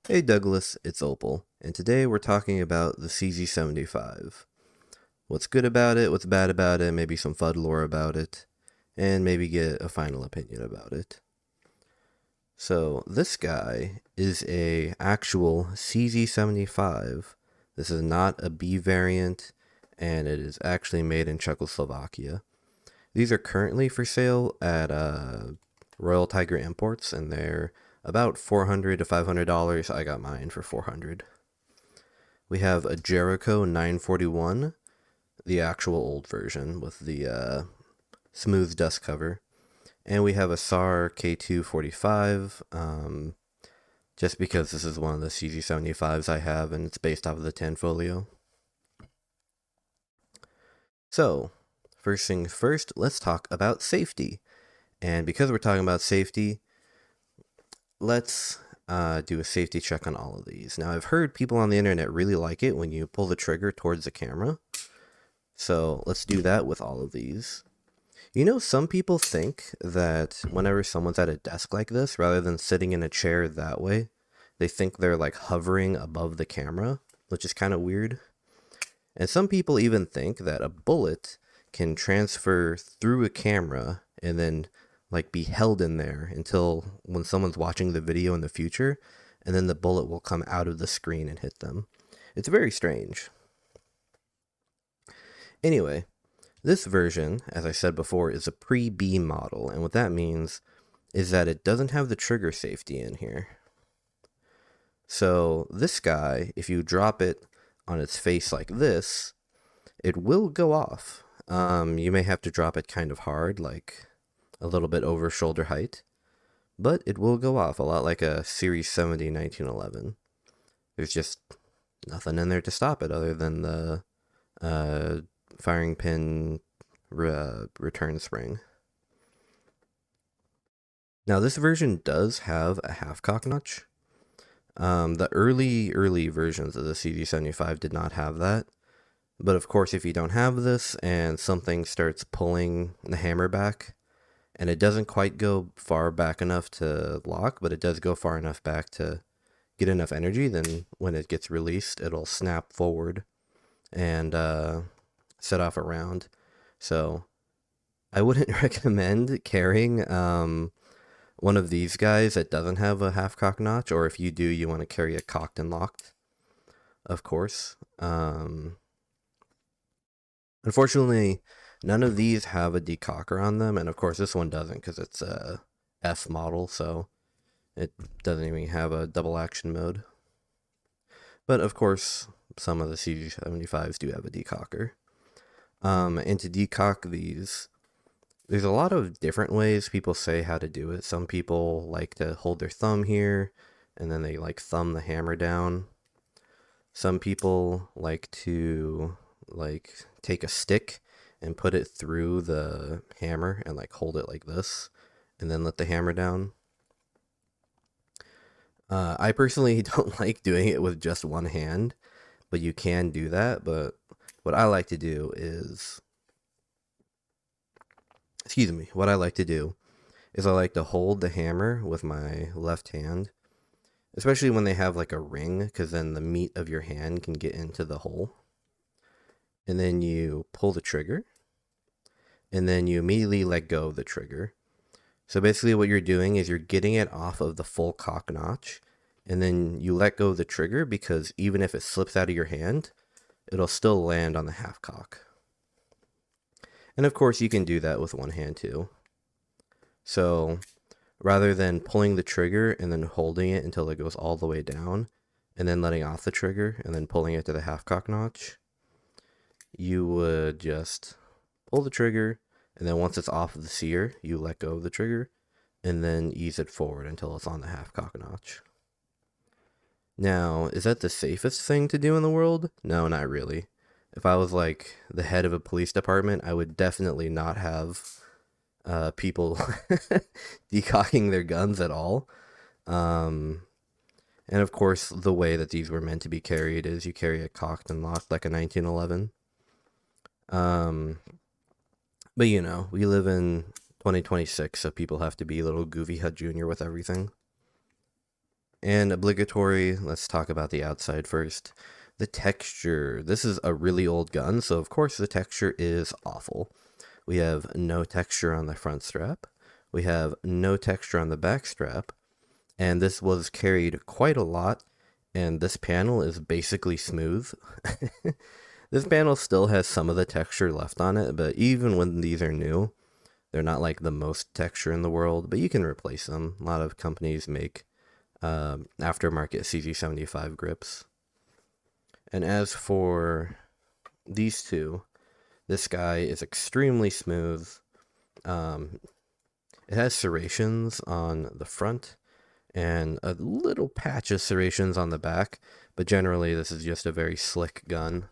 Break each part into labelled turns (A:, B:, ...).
A: Hey Douglas, it's Opal, and today we're talking about the CZ-75. What's good about it, what's bad about it, maybe some FUD lore about it, and maybe get a final opinion about it. So, this guy is a actual CZ-75. This is not a B variant, and it is actually made in Czechoslovakia. These are currently for sale at Royal Tiger Imports, and they're about $400 to $500. I got mine for $400. We have a Jericho 941, the actual old version with the smooth dust cover. And we have a SAR K245, just because this is one of the CZ-75s I have, and it's based off of the Tanfolio. So, first things first, let's talk about safety. And because we're talking about safety, let's do a safety check on all of these. Now, I've heard people on the internet really like it when you pull the trigger towards the camera. So let's do that with all of these. You know, some people think that whenever someone's at a desk like this, rather than sitting in a chair that way, they think they're like hovering above the camera, which is kind of weird. And some people even think that a bullet can transfer through a camera and then like be held in there until when someone's watching the video in the future, and then the bullet will come out of the screen and hit them. It's very strange. Anyway, this version, as I said before, is a pre-B model, and what that means is that it doesn't have the trigger safety in here. So this guy, if you drop it on its face like this, it will go off. You may have to drop it kind of hard, like a little bit over shoulder height, but it will go off, a lot like a Series 70 1911. There's just nothing in there to stop it other than the firing pin return spring. Now this version does have a half cock notch. The early versions of the CZ-75 did not have that. But of course, if you don't have this and something starts pulling the hammer back, and it doesn't quite go far back enough to lock, but it does go far enough back to get enough energy, then when it gets released, it'll snap forward and set off a round. So I wouldn't recommend carrying one of these guys that doesn't have a half cock notch, or if you do, you want to carry a cocked and locked, of course. Unfortunately, none of these have a decocker on them, and of course this one doesn't because it's a F model, so it doesn't even have a double action mode. But of course, some of the CZ-75s do have a decocker. And to decock these, there's a lot of different ways people say how to do it. Some people like to hold their thumb here, and then they like thumb the hammer down. Some people like to take a stick and put it through the hammer and like hold it like this and then let the hammer down. I personally don't like doing it with just one hand, but you can do that. But what I like to do is, what I like to do is I like to hold the hammer with my left hand, especially when they have like a ring, because then the meat of your hand can get into the hole. And then you pull the trigger, and then you immediately let go of the trigger. So basically what you're doing is you're getting it off of the full cock notch, and then you let go of the trigger because even if it slips out of your hand, it'll still land on the half cock. And of course you can do that with one hand too. So rather than pulling the trigger and then holding it until it goes all the way down, and then letting off the trigger and then pulling it to the half cock notch, you would just pull the trigger, and then once it's off of the sear, you let go of the trigger, and then ease it forward until it's on the half cock notch. Now, is that the safest thing to do in the world? No, not really. If I was like the head of a police department, I would definitely not have people decocking their guns at all. And of course, the way that these were meant to be carried is you carry it cocked and locked like a 1911. But you know, we live in 2026, so people have to be a little goofy hut junior with everything. And obligatory, let's talk about the outside first. The texture. This is a really old gun, so of course the texture is awful. We have no texture on the front strap. We have no texture on the back strap. And this was carried quite a lot, and this panel is basically smooth. This panel still has some of the texture left on it, but even when these are new, they're not like the most texture in the world, but you can replace them. A lot of companies make aftermarket CZ-75 grips. And as for these two, this guy is extremely smooth. It has serrations on the front and a little patch of serrations on the back, but generally this is just a very slick gun.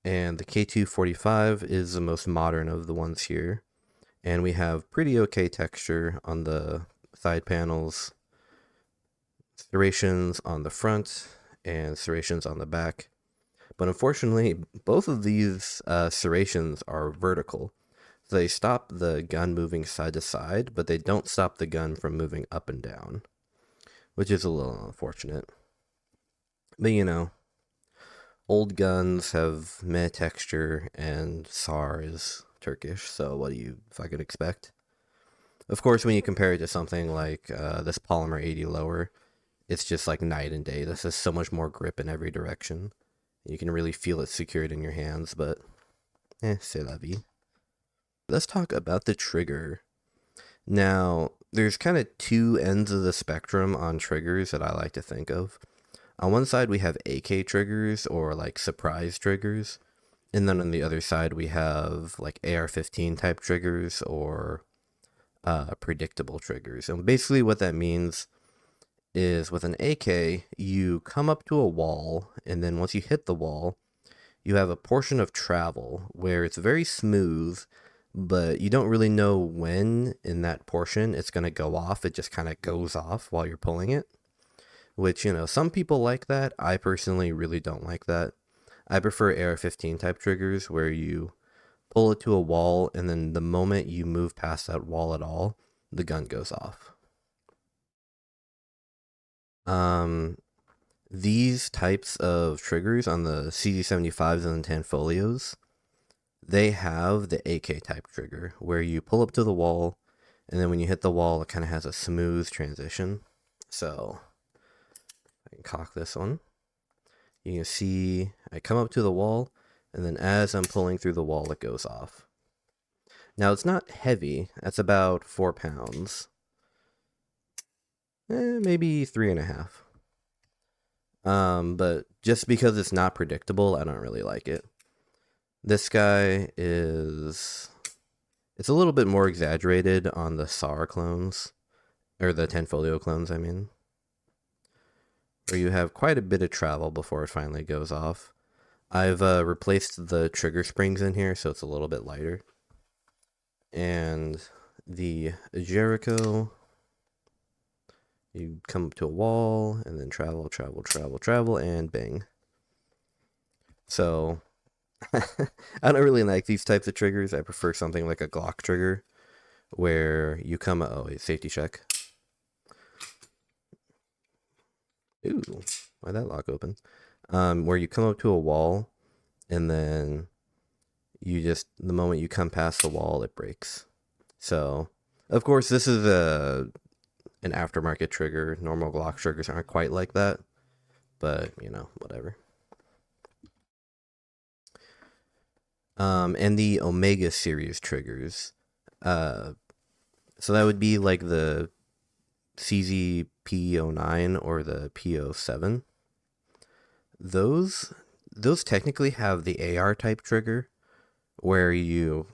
A: And the K245 is the most modern of the ones here, and we have pretty okay texture on the side panels, serrations on the front, and serrations on the back. But unfortunately, both of these serrations are vertical. So they stop the gun moving side to side, but they don't stop the gun from moving up and down, which is a little unfortunate. But you know, old guns have meh texture, and SAR is Turkish, so what do you fucking expect? Of course, when you compare it to something like this Polymer 80 lower, it's just like night and day. This has so much more grip in every direction. You can really feel it secured in your hands, but c'est la vie. Let's talk about the trigger. Now, there's kind of two ends of the spectrum on triggers that I like to think of. On one side, we have AK triggers, or like surprise triggers. And then on the other side, we have like AR-15 type triggers, or predictable triggers. And basically what that means is with an AK, you come up to a wall, and then once you hit the wall, you have a portion of travel where it's very smooth, but you don't really know when in that portion it's going to go off. It just kind of goes off while you're pulling it, which, you know, some people like that. I personally really don't like that. I prefer AR-15 type triggers where you pull it to a wall, and then the moment you move past that wall at all, the gun goes off. These types of triggers on the CZ-75s and the Tanfolios, they have the AK type trigger where you pull up to the wall, and then when you hit the wall, it kind of has a smooth transition. So I can cock this one. You can see I come up to the wall, and then as I'm pulling through the wall, it goes off. Now, it's not heavy. That's about 4 pounds. Maybe 3.5. But just because it's not predictable, I don't really like it. This guy is... It's a little bit more exaggerated on the SAR clones, or the Tanfolio clones, I mean, where you have quite a bit of travel before it finally goes off. I've replaced the trigger springs in here, so it's a little bit lighter. And the Jericho, you come up to a wall, and then travel, travel, travel, travel, and bang. So, I don't really like these types of triggers. I prefer something like a Glock trigger, where you come... Oh, wait, safety check. Ooh, why'd that lock open? Where you come up to a wall, and then you just... The moment you come past the wall, it breaks. So, of course, this is an aftermarket trigger. Normal Glock triggers aren't quite like that, but, you know, whatever. And the Omega series triggers. So that would be like the CZ-P09 or the P07. Those technically have the AR type trigger, where you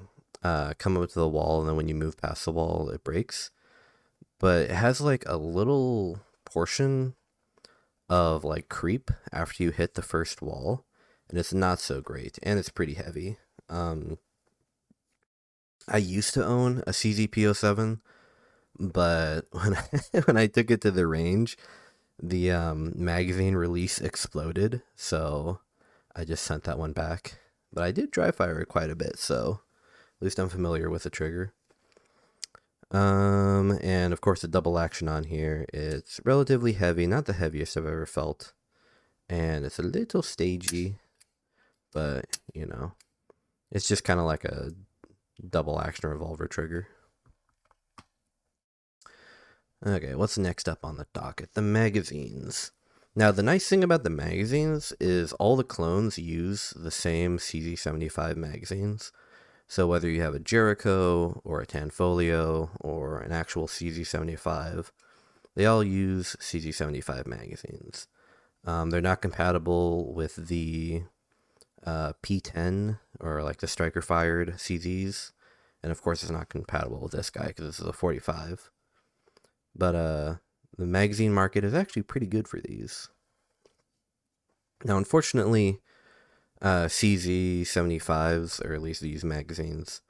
A: come up to the wall, and then when you move past the wall, it breaks. But it has like a little portion of like creep after you hit the first wall, and it's not so great, and it's pretty heavy. I used to own a CZ-P07, but when I took it to the range, the magazine release exploded, so I just sent that one back. But I did dry fire it quite a bit, so at least I'm familiar with the trigger. And of course the double action on here, it's relatively heavy, not the heaviest I've ever felt. And it's a little stagey, but you know, it's just kind of like a double action revolver trigger. Okay, what's next up on the docket? The magazines. Now, the nice thing about the magazines is all the clones use the same CZ-75 magazines. So whether you have a Jericho or a Tanfolio or an actual CZ-75, they all use CZ-75 magazines. They're not compatible with the P10 or like the striker fired CZs, and of course it's not compatible with this guy because this is a 45. But the magazine market is actually pretty good for these. Now, unfortunately, CZ-75s, or at least these magazines,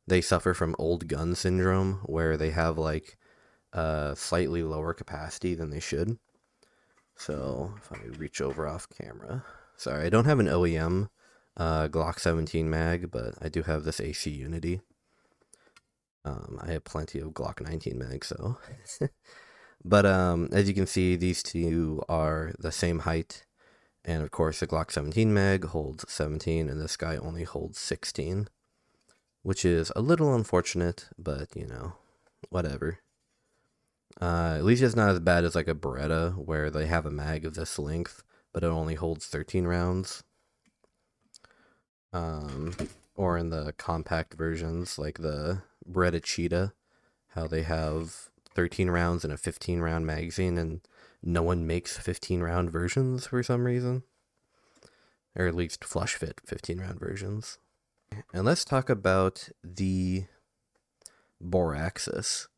A: they suffer from old gun syndrome, where they have like slightly lower capacity than they should. So if I reach over off camera, sorry, I don't have an OEM Glock 17 mag, but I do have this AC Unity. I have plenty of Glock 19 mags, so. But as you can see, these two are the same height. And of course, the Glock 17 mag holds 17, and this guy only holds 16. Which is a little unfortunate, but, you know, whatever. At least it's not as bad as like a Beretta, where they have a mag of this length, but it only holds 13 rounds. Or in the compact versions, like the Beretta Cheetah, how they have 13 rounds in a 15 round magazine, and no one makes 15 round versions for some reason. Or at least flush fit 15 round versions. And let's talk about the bore axis.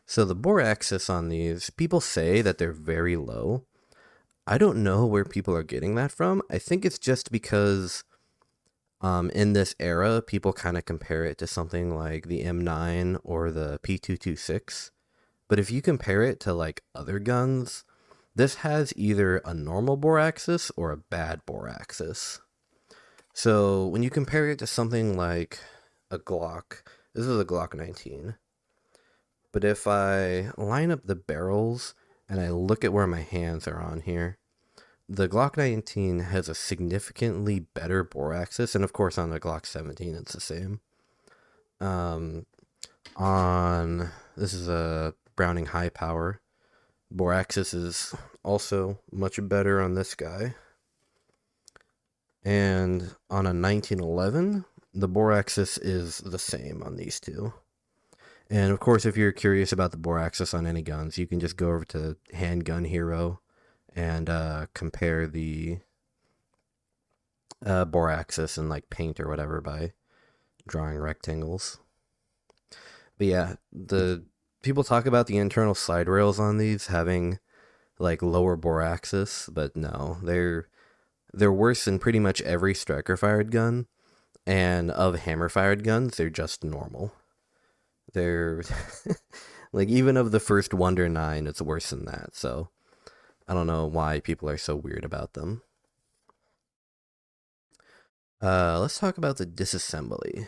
A: So the bore axis on these, people say that they're very low. I don't know where people are getting that from. I think it's just because in this era, people kind of compare it to something like the M9 or the P226. But if you compare it to like other guns, this has either a normal bore axis or a bad bore axis. So when you compare it to something like a Glock, this is a Glock 19. But if I line up the barrels and I look at where my hands are on here, the Glock 19 has a significantly better bore axis, and of course on the Glock 17 it's the same. This is a Browning high power. Bore axis is also much better on this guy. And on a 1911, the bore axis is the same on these two. And of course, if you're curious about the bore axis on any guns, you can just go over to Handgun Hero and compare the bore axis in like paint or whatever by drawing rectangles. But yeah, the people talk about the internal slide rails on these having like lower bore axis, but no, they're worse than pretty much every striker fired gun, and of hammer fired guns, they're just normal. They're like, even of the first Wonder 9, it's worse than that. So I don't know why people are so weird about them. Let's talk about the disassembly.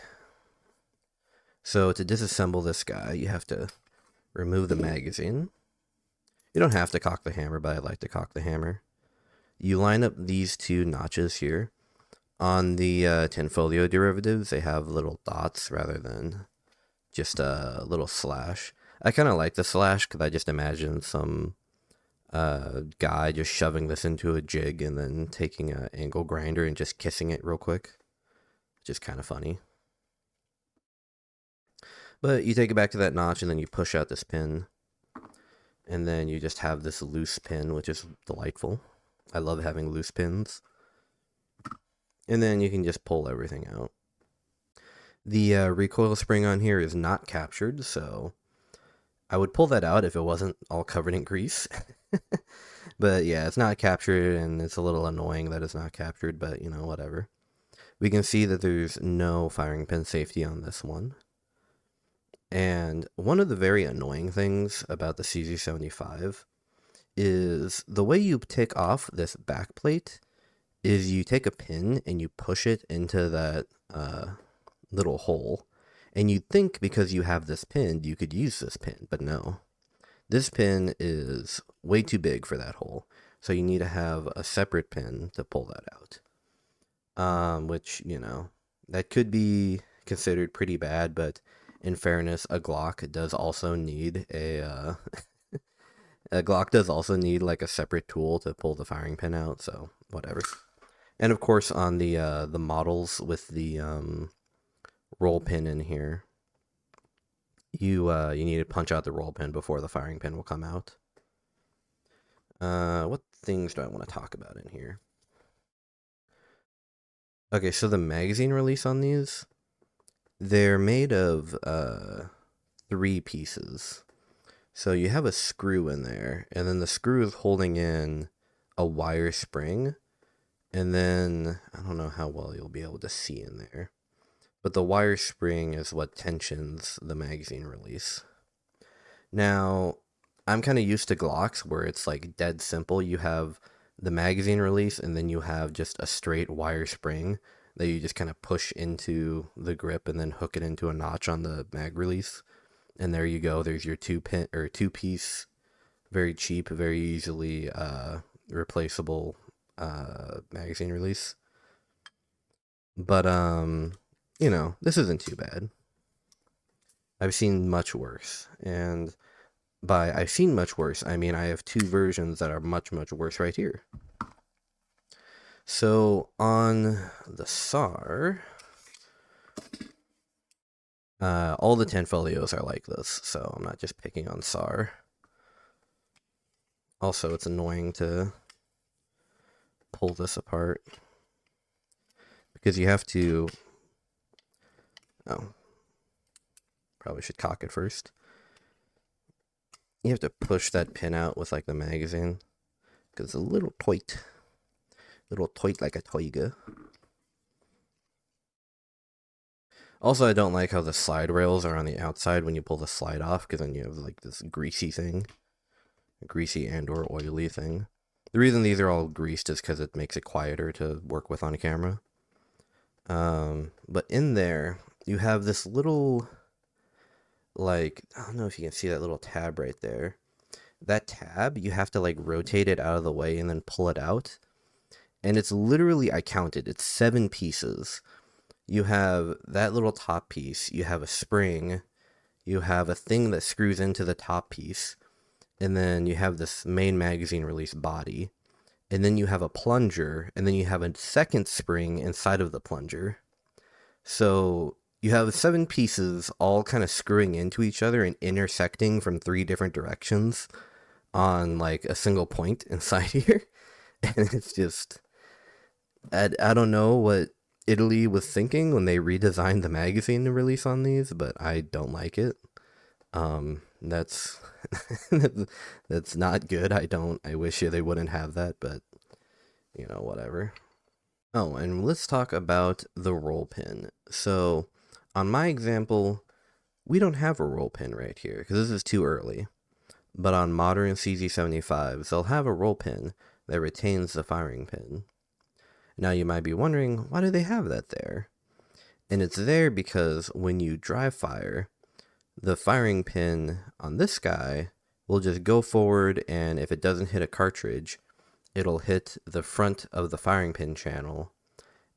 A: So to disassemble this guy, you have to remove the magazine. You don't have to cock the hammer, but I like to cock the hammer. You line up these two notches here. On the Tanfolio derivatives, they have little dots rather than just a little slash. I kind of like the slash because I just imagine some guy just shoving this into a jig and then taking an angle grinder and just kissing it real quick. Just kind of funny. But you take it back to that notch and then you push out this pin. And then you just have this loose pin, which is delightful. I love having loose pins. And then you can just pull everything out. The recoil spring on here is not captured, so I would pull that out if it wasn't all covered in grease. But yeah, it's not captured, and it's a little annoying that it's not captured, but you know, whatever. We can see that there's no firing pin safety on this one. And one of the very annoying things about the CZ-75 is the way you take off this back plate is you take a pin and you push it into that little hole, And you'd think because you have this pin, you could use this pin, but no. This pin is way too big for that hole, so you need to have a separate pin to pull that out. Which, you know, that could be considered pretty bad, but in fairness, a Glock does also need a Glock does also need like a separate tool to pull the firing pin out, so whatever. And of course, on the models with the roll pin in here, you need to punch out the roll pin before the firing pin will come out. What things do I want to talk about in here? Okay, so the magazine release on these, they're made of 3 pieces. So you have a screw in there, and then the screw is holding in a wire spring, and then I don't know how well you'll be able to see in there, but the wire spring is what tensions the magazine release. Now, I'm kind of used to Glocks where it's like dead simple. You have the magazine release, and then you have just a straight wire spring that you just kind of push into the grip and then hook it into a notch on the mag release. And there you go. There's your 2-piece, very cheap, very easily replaceable magazine release. But you know, this isn't too bad. I've seen much worse, and by I've seen much worse, I mean I have 2 versions that are much worse right here. So on the SAR, all the Tenfolios are like this, so I'm not just picking on SAR. Also, it's annoying to pull this apart because you have to... Oh, probably should cock it first. You have to push that pin out with like the magazine because it's a little tight like a toiga. Also, I don't like how the slide rails are on the outside when you pull the slide off, because then you have like this greasy thing. Greasy and or oily thing. The reason these are all greased is because it makes it quieter to work with on camera. But in there, you have this little, like, I don't know if you can see that little tab right there. That tab, you have to like rotate it out of the way and then pull it out. And it's literally, I counted, it's 7 pieces. You have that little top piece, you have a spring, you have a thing that screws into the top piece, and then you have this main magazine release body, and then you have a plunger, and then you have a second spring inside of the plunger. So you have 7 pieces all kind of screwing into each other and intersecting from 3 different directions on like a single point inside here. And it's just, I don't know what Italy was thinking when they redesigned the magazine to release on these, but I don't like it. That's that's not good. I wish they wouldn't have that, but you know, whatever. Oh, and let's talk about the roll pin. So on my example, we don't have a roll pin right here because this is too early. But on modern CZ-75s, they'll have a roll pin that retains the firing pin. Now you might be wondering, why do they have that there? And it's there because when you dry fire, the firing pin on this guy will just go forward, and if it doesn't hit a cartridge, it'll hit the front of the firing pin channel,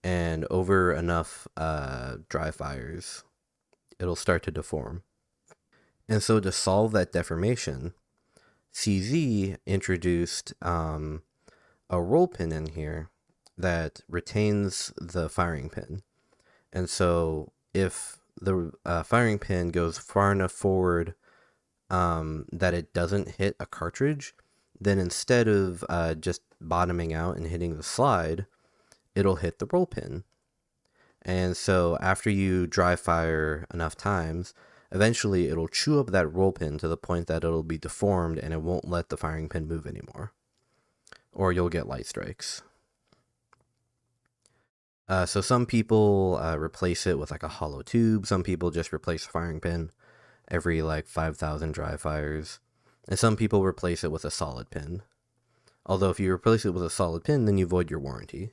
A: and over enough dry fires, it'll start to deform. And so to solve that deformation, CZ introduced a roll pin in here that retains the firing pin. And so if the firing pin goes far enough forward that it doesn't hit a cartridge, then instead of just bottoming out and hitting the slide, it'll hit the roll pin. And so after you dry fire enough times, eventually it'll chew up that roll pin to the point that it'll be deformed and it won't let the firing pin move anymore. Or you'll get light strikes. So some people replace it with like a hollow tube. Some people just replace the firing pin every like 5,000 dry fires. And some people replace it with a solid pin. Although if you replace it with a solid pin, then you void your warranty.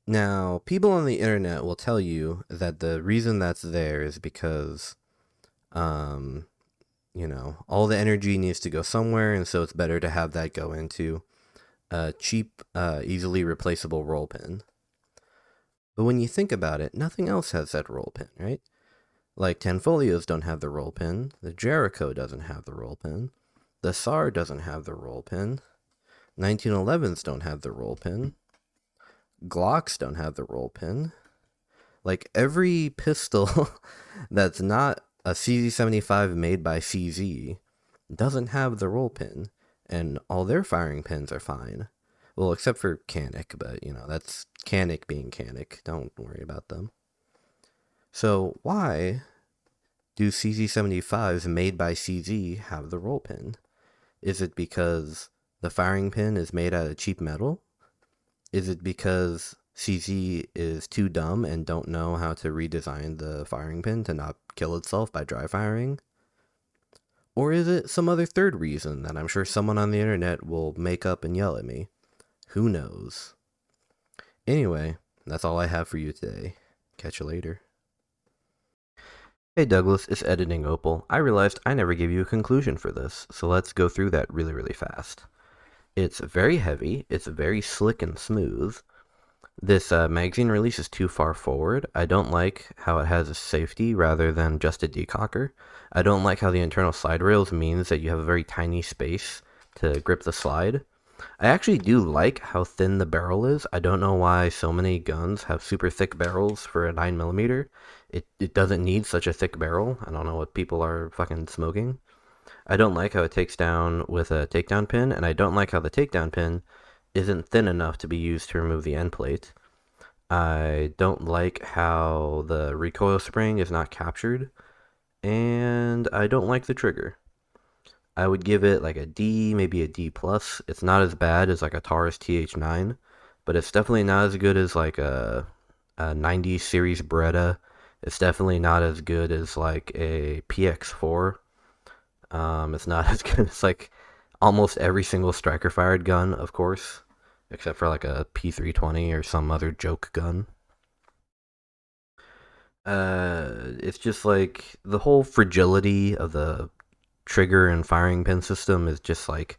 A: Now, people on the internet will tell you that the reason that's there is because, um, all the energy needs to go somewhere, and so it's better to have that go into a cheap, easily replaceable roll pin. But when you think about it, nothing else has that roll pin, right? Like Tanfolios don't have the roll pin, the Jericho doesn't have the roll pin, the SAR doesn't have the roll pin, 1911s don't have the roll pin, Glocks don't have the roll pin. Like every pistol that's not a CZ-75 made by CZ doesn't have the roll pin, and all their firing pins are fine. Well, except for Canic, but that's Canic being Canic. Don't worry about them. So why do CZ-75s made by CZ have the roll pin? Is it because the firing pin is made out of cheap metal? Is it because CZ is too dumb and don't know how to redesign the firing pin to not kill itself by dry firing? Or is it some other third reason that I'm sure someone on the internet will make up and yell at me? Who knows? Anyway, that's all I have for you today. Catch you later. Hey Douglas, it's Editing Opal. I realized I never gave you a conclusion for this, so let's go through that really fast. It's very heavy, it's very slick and smooth. This magazine release is too far forward. I don't like how it has a safety rather than just a decocker. I don't like how the internal slide rails means that you have a very tiny space to grip the slide. I actually do like how thin the barrel is. I don't know why so many guns have super thick barrels for a 9mm. It doesn't need such a thick barrel. I don't know what people are fucking smoking. I don't like how it takes down with a takedown pin, and I don't like how the takedown pin isn't thin enough to be used to remove the end plate. I don't like how the recoil spring is not captured, and I don't like the trigger. I would give it like a D, maybe a D+. It's not as bad as like a Taurus TH9, but it's definitely not as good as like a 90 series Beretta. It's definitely not as good as like a PX4. It's not as good as like almost every single striker fired gun, of course, except for like a P320 or some other joke gun. It's just like the whole fragility of the trigger and firing pin system is just like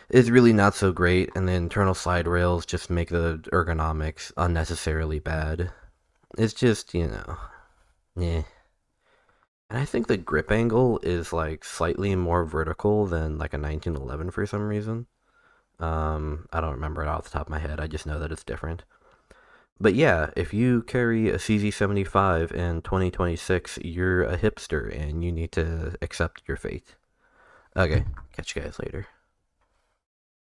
A: is really not so great, and the internal slide rails just make the ergonomics unnecessarily bad. It's just, yeah. And I think the grip angle is like slightly more vertical than like a 1911 for some reason. I don't remember it off the top of my head. I just know that it's different. But yeah, if you carry a CZ-75 in 2026, you're a hipster and you need to accept your fate. Okay, catch you guys later.